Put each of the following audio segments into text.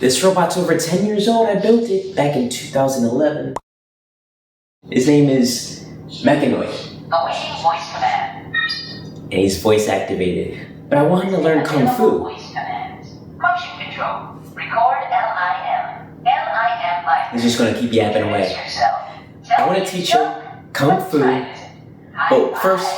This robot's over 10 years old. I built it back in 2011. His name is Mechanoid. Awaiting voice command. And he's voice activated. But I want him to learn Kung Fu. Voice commands. Motion control. Record LIM. LIM like. He's just gonna keep yapping away. I want to teach him Kung Fu. But first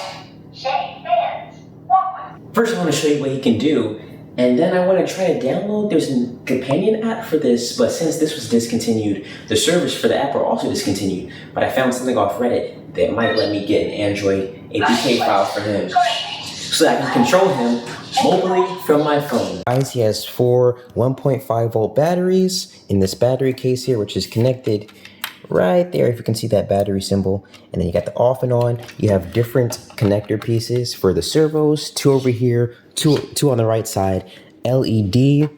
I want to show you what he can do. And then I want to try to download, there's a companion app for this, but since this was discontinued, the servers for the app are also discontinued. But I found something off Reddit that might let me get an Android APK file for him, so that I can control him mobilely from my phone. Guys, he has 4 1.5 volt batteries in this battery case here, which is connected right there, if you can see that battery symbol. And then you got the off and on. You have different connector pieces for the servos, 2 over here, two on the right side, LED.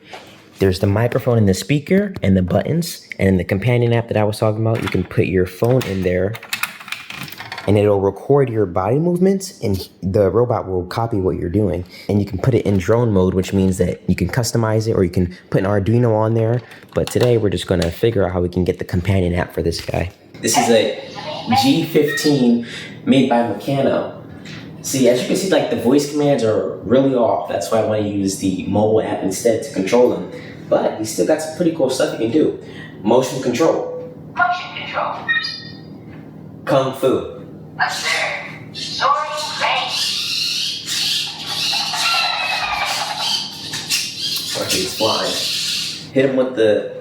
There's the microphone and the speaker and the buttons. And in the companion app that I was talking about, you can put your phone in there and it'll record your body movements and the robot will copy what you're doing. And you can put it in drone mode, which means that you can customize it or you can put an Arduino on there. But today we're just gonna figure out how we can get the companion app for this guy. This is a G15 made by Meccano. See, as you can see, like the voice commands are really off. That's why I want to use the mobile app instead to control them. But you still got some pretty cool stuff you can do. Motion control. Motion control. Kung Fu. Observe. Soaring range. Okay, he's flying. Hit him with the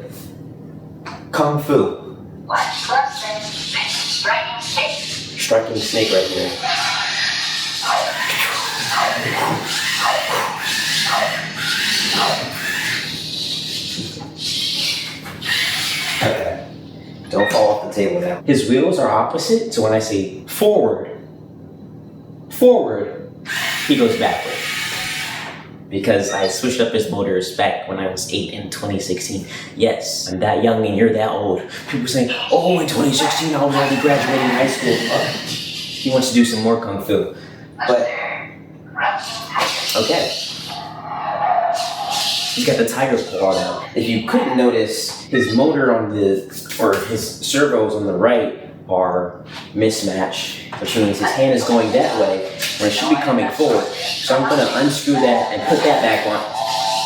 Kung Fu. Watch cluster. Striking snake. Striking snake right here. Okay. Don't fall off the table now. His wheels are opposite, so when I say forward, he goes backward. Because I switched up his motors back when I was 8 in 2016. Yes, I'm that young and you're that old. People saying, oh, in 2016 I was already graduating high school. He wants to do some more Kung Fu. But, okay. He's got the tiger claw now. If you couldn't notice, his motor on his servos on the right are mismatched, which means his hand is going that way when it should be coming forward. So I'm gonna unscrew that and put that back on.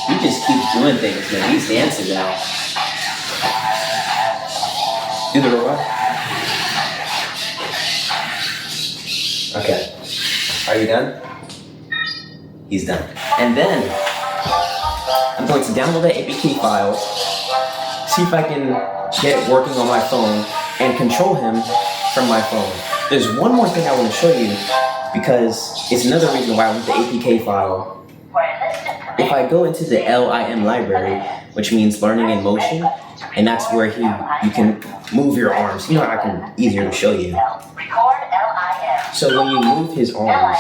He just keeps doing things, man. He's dancing now. Do the robot. Okay. Are you done? He's done. And then I'm going to download the APK file, see if I can get it working on my phone and control him from my phone. There's one more thing I want to show you because it's another reason why I want the APK file. If I go into the LIM library, which means learning in motion, and that's where you can move your arms. You know, I can easier to show you. So when you move his arms,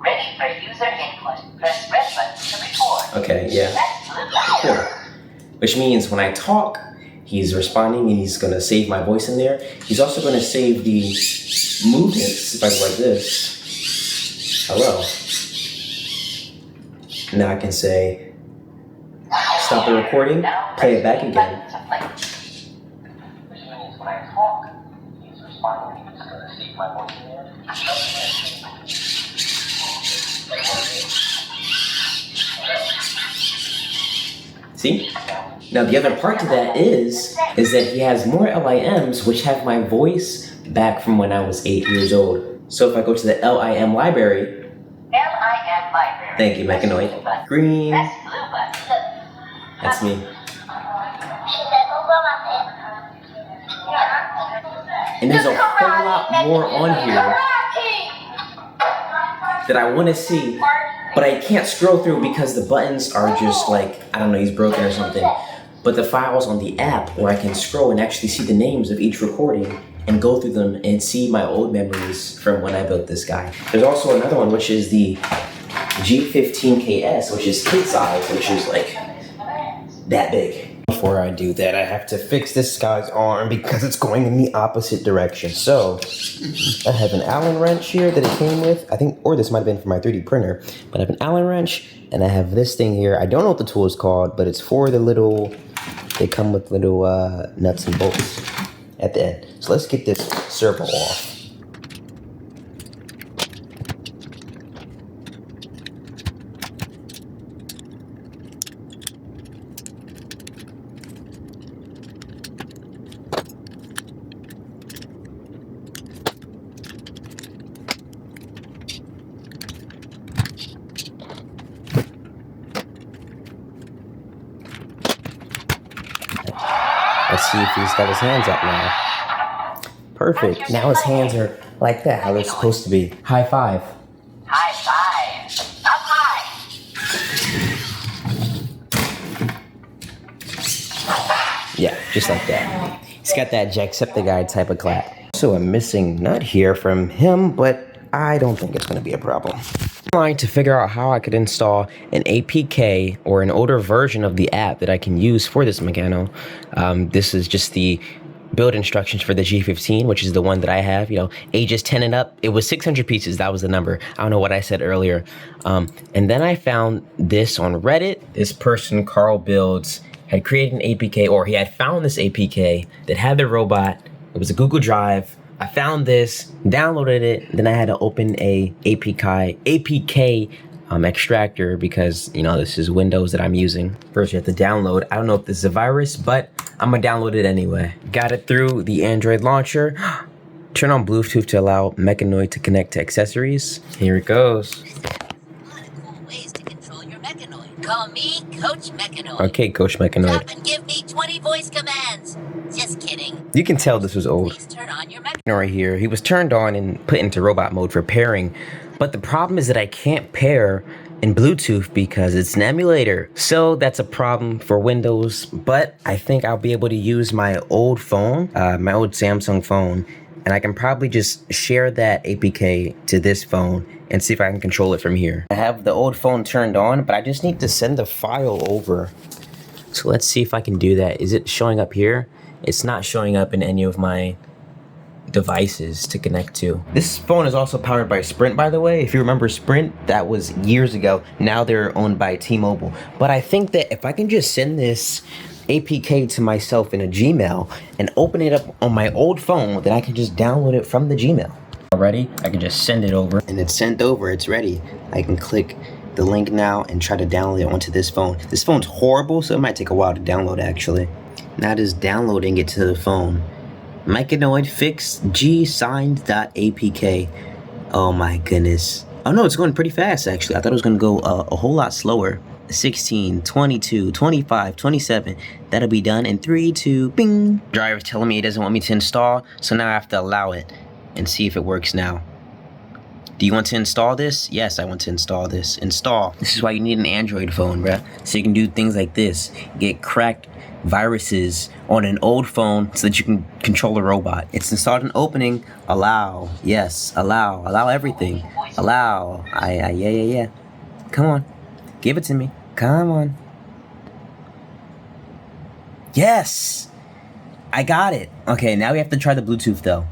ready for user input. Press red button to record. okay, yeah, cool. Which means when I talk, he's responding and he's gonna save my voice in there. He's also gonna save the movements. If I go like this, hello. Now I can say, stop the recording, play it back again. Which means when I talk, he's responding and he's gonna save my voice in there. See? Now the other part to that is that he has more LIMs which have my voice back from when I was 8 years old. So if I go to the LIM library, thank you, Mechanoid. Green. That's me. And there's a whole lot more on here that I want to see, but I can't scroll through because the buttons are just like, I don't know, he's broken or something. But the files on the app where I can scroll and actually see the names of each recording and go through them and see my old memories from when I built this guy. There's also another one, which is the G15KS, which is kid size, which is like that big. Before I do that, I have to fix this guy's arm because it's going in the opposite direction. So, I have an Allen wrench here that it came with. I think, or this might have been for my 3D printer. But I have an Allen wrench, and I have this thing here. I don't know what the tool is called, but it's for the little, they come with little nuts and bolts at the end. So let's get this servo off. Let's see if he's got his hands up now. Perfect. Now his hands are like that, how they're supposed to be. High five. High five. Up high. Yeah, just like that. He's got that Jacksepticeye type of clap. So a missing nut here from him, but I don't think it's going to be a problem. I'm trying to figure out how I could install an APK or an older version of the app that I can use for this Meccano. This is just the build instructions for the G15, which is the one that I have, you know, ages 10 and up. It was 600 pieces. That was the number. I don't know what I said earlier. And then I found this on Reddit. This person, Carl Builds, had created an APK, or he had found this APK that had the robot. It was a Google Drive. I found this, downloaded it, then I had to open a APK extractor because, you know, this is Windows that I'm using. First, you have to download. I don't know if this is a virus, but I'm gonna download it anyway. Got it through the Android launcher. Turn on Bluetooth to allow Meccanoid to connect to accessories. Here it goes. Ways to control your Meccanoid. Call me Coach Meccanoid. Okay, Coach Meccanoid. Stop and give me 20 voice commands. Just kidding. You can tell this was old. Please turn on your Meccanoid. Right here, he was turned on and put into robot mode for pairing. But the problem is that I can't pair in Bluetooth because it's an emulator. So that's a problem for Windows, but I think I'll be able to use my old phone, my old Samsung phone, and I can probably just share that APK to this phone and see if I can control it from here. I have the old phone turned on, but I just need to send the file over. So let's see if I can do that. Is it showing up here? It's not showing up in any of my devices to connect to. This phone is also powered by Sprint, by the way. If you remember Sprint, that was years ago. Now they're owned by T-Mobile. But I think that if I can just send this APK to myself in a Gmail and open it up on my old phone, then I can just download it from the Gmail. Already, I can just send it over. And it's sent over, it's ready. I can click the link now and try to download it onto this phone. This phone's horrible, so it might take a while to download actually. Now just downloading it to the phone. Meccanoid fix gsigned.apk. Oh my goodness. Oh no, it's going pretty fast actually. I thought it was going to go a whole lot slower. 16, 22, 25, 27. That'll be done in 3, 2, bing. Driver's telling me it doesn't want me to install, so now I have to allow it and see if it works now. Do you want to install this? Yes, I want to install this. Install. This is why you need an Android phone, bruh. So you can do things like this. Get cracked viruses on an old phone so that you can control a robot. It's installed and opening. Allow. Yes, allow. Allow everything. Allow. Yeah. Come on. Give it to me. Come on. Yes! I got it. Okay, now we have to try the Bluetooth though.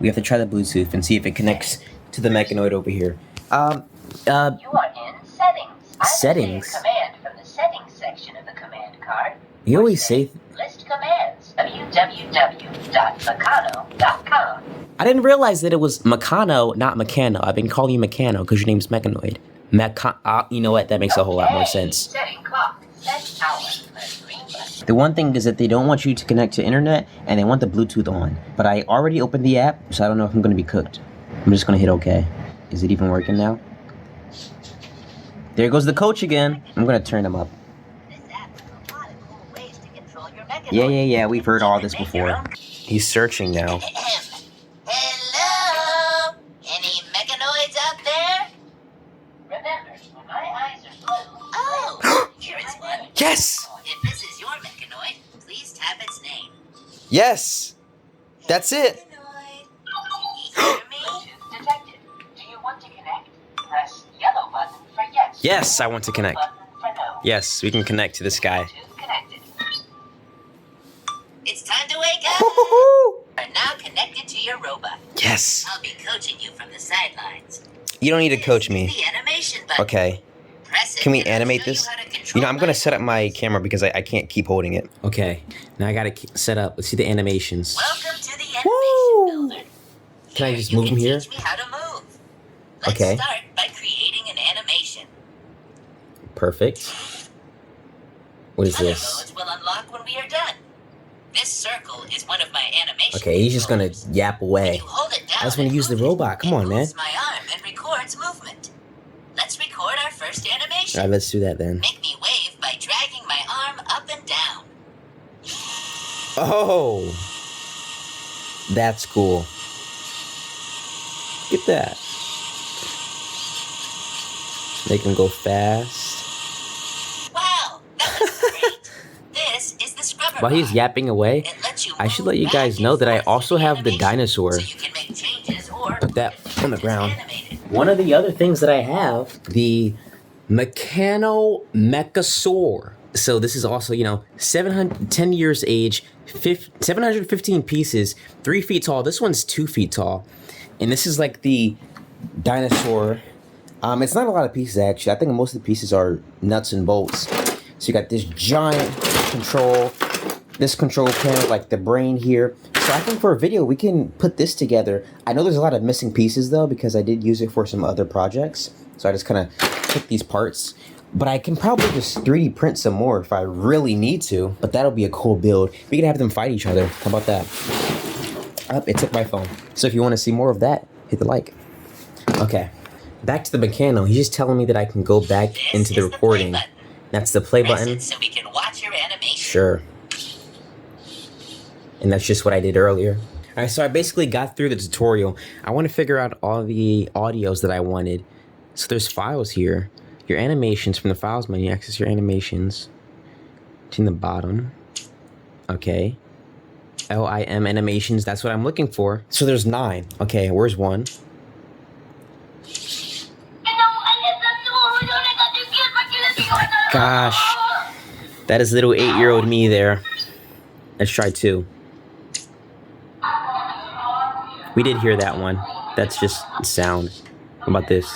We have to try the Bluetooth and see if it connects to the Meccanoid over here. You are in settings. Settings? I command from the settings section of the command card. You always say... List commands. www.meccano.com. I didn't realize that it was Meccano, not Meccano. I've been calling you Meccano because your name's Meccanoid. You know what? That makes a whole lot more sense. Setting clock. Set hour. Press green button. The one thing is that they don't want you to connect to internet and they want the Bluetooth on. But I already opened the app, so I don't know if I'm going to be cooked. I'm just going to hit OK. Is it even working now? There goes the coach again. I'm going to turn him up. This app has a lot of cool ways to control your Meccanoid. Yeah. We've heard all this before. He's searching now. Hello? Any Meccanoids out there? Remember, when my eyes are blue. Oh, here is one. Yes! If this is your Meccanoid, please tap its name. Yes! That's it! Meccanoid. Can you hear me? Bluetooth detected. Do you want to connect? Press yellow button for yes. Yes, I want to connect. Button for no. Yes, we can connect to this guy. Bluetooth connected. Are now connected to your robot. Yes. I'll be coaching you from the sidelines. You don't need to coach This is me. the animation button. Okay. Press it Can we and I'll animate show you this? how to control I'm gonna my set up my movements. camera because I can't keep holding it. Okay, now I gotta set up. Let's see the animations. Welcome to the animation Woo! builder. Can I just You move can them here? Teach me how to move. Let's Okay. start by creating an animation. Perfect. What is Other this? modes will unlock when we are done. This circle is one of my animation. Okay, he's just gonna controls. yap When away. you hold it down I just wanna and use the move it, robot. Come it on, man. moves my arm and records movement. Let's record our first animation. Alright, let's do that then. Make me wave by dragging my arm up and down. Oh! That's cool. Look at that. Make him go fast. Wow, that was great. This is the scrubber While he's bar. yapping away, It lets you I should move let you back guys and know that I forth also in the have the animation, dinosaur. So you can make changes or Put that on the just ground. animate it. One of the other things that I have, the Mechano Mechasaur. So this is also, 710 years age, 715 pieces, 3 feet tall. This one's 2 feet tall. And this is like the dinosaur. It's not a lot of pieces actually. I think most of the pieces are nuts and bolts. So you got this giant control, this control panel, like the brain here. So I think for a video, we can put this together. I know there's a lot of missing pieces though, because I did use it for some other projects. So I just kind of took these parts. But I can probably just 3D print some more if I really need to. But that'll be a cool build. We can have them fight each other. How about that? It took my phone. So if you want to see more of that, hit the like. Okay. Back to the Meccano. He's just telling me that I can go back This into the is the recording. play button. That's the play Press button. it so we can watch your animation. Sure. And that's just what I did earlier. Alright, so I basically got through the tutorial. I want to figure out all the audios that I wanted. So there's files here. Your animations from the files menu. Access your animations. It's in the bottom. Okay. LIM animations. That's what I'm looking for. So there's 9. Okay, where's 1? Gosh. That is little 8-year-old me there. Let's try 2. We did hear that one. That's just sound. How about this?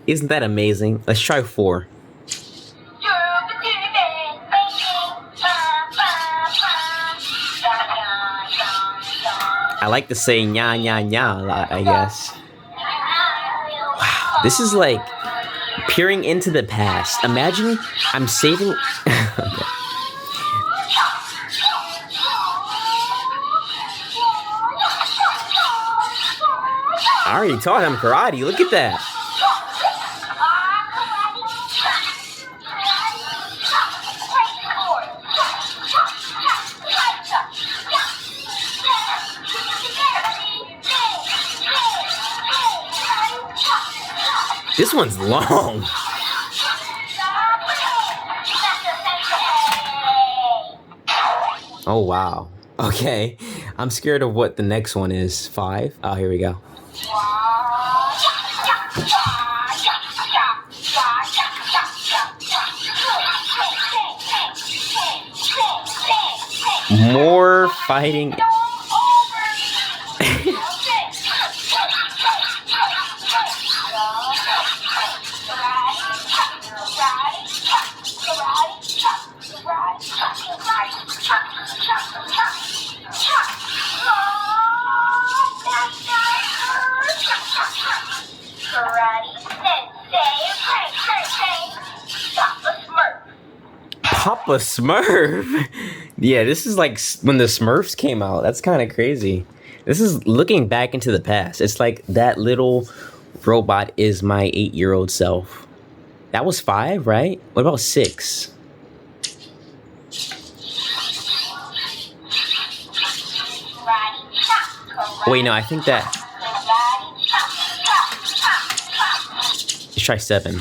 Isn't that amazing? Let's try 4. I like to say nya nya nya a lot, I guess. Wow, this is like peering into the past. Imagine I'm saving. I already taught him karate. Look at that. This one's long. Oh, wow. Okay. I'm scared of what the next one is. 5? Oh, here we go. More fighting. Papa Smurf? Yeah, this is like when the Smurfs came out. That's kind of crazy. This is looking back into the past. It's like that little robot is my 8-year-old self. That was 5, right? What about 6? Wait, no, I think that... Let's try 7.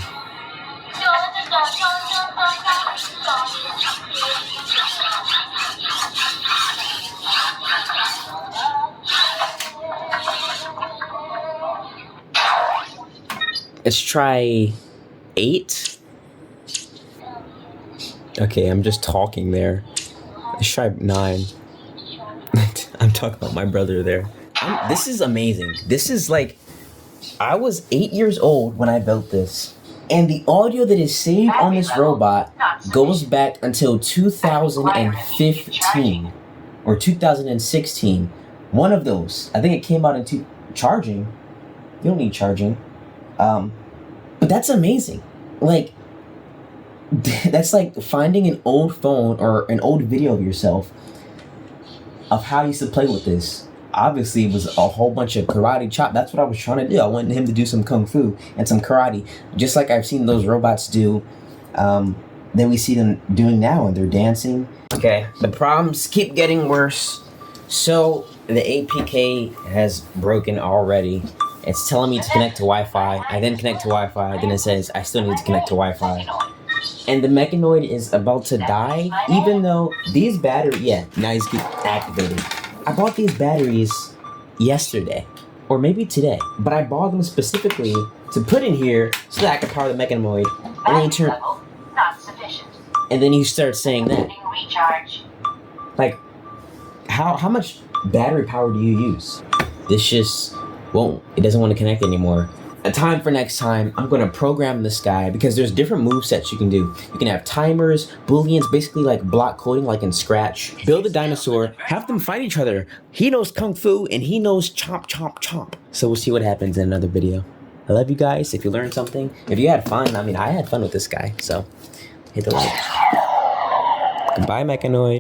Let's try 8. Okay, I'm just talking there. Let's try 9. I'm talking about my brother there. This is amazing. This is like, I was 8 years old when I built this. And the audio that is saved on this robot goes back until 2015 or 2016. One of those. I think it came out in charging. You don't need charging. But that's amazing. Like, that's like finding an old phone or an old video of yourself of how you used to play with this. Obviously, it was a whole bunch of karate chop. That's what I was trying to do. I wanted him to do some kung fu and some karate, just like I've seen those robots do. Then we see them doing now, and they're dancing. Okay, the problems keep getting worse. So the APK has broken already. It's telling me to connect to Wi-Fi. I then connect to Wi-Fi. Then it says I still need to connect to Wi-Fi. And the Mechanoid is about to die, even though these batteries, yeah, now he's getting activated. I bought these batteries yesterday, or maybe today, but I bought them specifically to put in here so that I could power the Mechanoid. And then you turn, Not sufficient. and then you start saying that. Recharge. Like, how much battery power do you use? This just won't, it doesn't want to connect anymore. A time for next time, I'm going to program this guy because there's different movesets you can do. You can have timers, booleans, basically like block coding like in Scratch. Build a dinosaur, have them fight each other. He knows Kung Fu and he knows chomp, chomp, chomp. So we'll see what happens in another video. I love you guys. If you learned something, if you had fun, I mean, I had fun with this guy. So hit the like. Goodbye, Mechanoid.